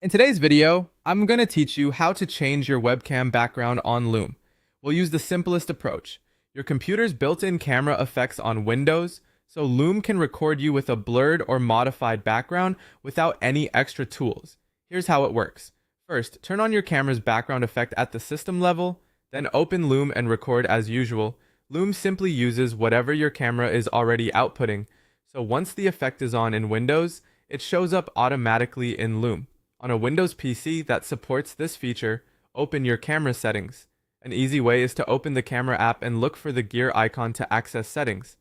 In today's video, I'm going to teach you how to change your webcam background on Loom. We'll use the simplest approach. Your computer's built-in camera effects on Windows, so Loom can record you with a blurred or modified background without any extra tools. Here's how it works. First, turn on your camera's background effect at the system level, then open Loom and record as usual. Loom simply uses whatever your camera is already outputting, so once the effect is on in Windows, it shows up automatically in Loom. On a Windows PC that supports this feature, open your camera settings. An easy way is to open the camera app and look for the gear icon to access settings.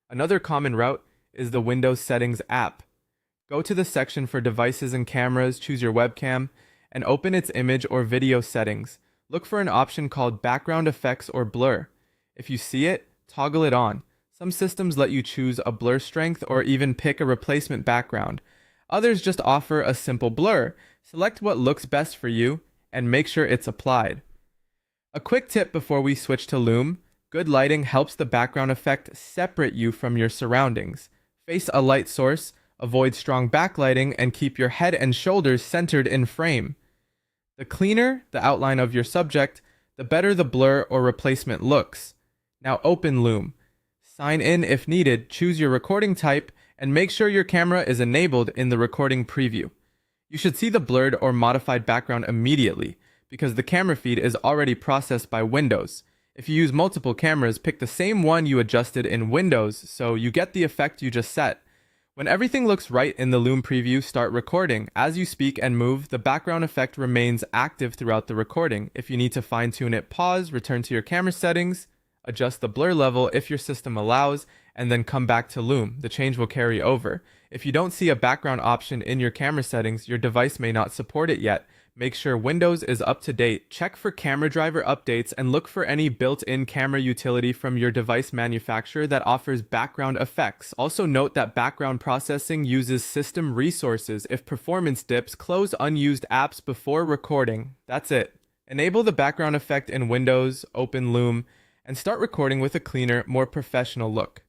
Another common route is the Windows Settings app. Go to the section for devices and cameras, choose your webcam, and open its image or video settings. Look for an option called Background Effects or Blur. If you see it, toggle it on. Some systems let you choose a blur strength or even pick a replacement background. Others just offer a simple blur. Select what looks best for you and make sure it's applied. A quick tip before we switch to Loom: good lighting helps the background effect separate you from your surroundings. Face a light source, avoid strong backlighting, and keep your head and shoulders centered in frame. The cleaner the outline of your subject, the better the blur or replacement looks. Now open Loom. Sign in if needed, choose your recording type, and make sure your camera is enabled in the recording preview. You should see the blurred or modified background immediately, because the camera feed is already processed by Windows. If you use multiple cameras, pick the same one you adjusted in Windows so you get the effect you just set. When everything looks right in the Loom preview, start recording. As you speak and move, the background effect remains active throughout the recording. If you need to fine-tune it, pause, return to your camera settings, adjust the blur level if your system allows, and then come back to Loom. The change will carry over. If you don't see a background option in your camera settings, your device may not support it yet. Make sure Windows is up to date. Check for camera driver updates and look for any built-in camera utility from your device manufacturer that offers background effects. Also note that background processing uses system resources. If performance dips, close unused apps before recording. That's it. Enable the background effect in Windows, open Loom, and start recording with a cleaner, more professional look.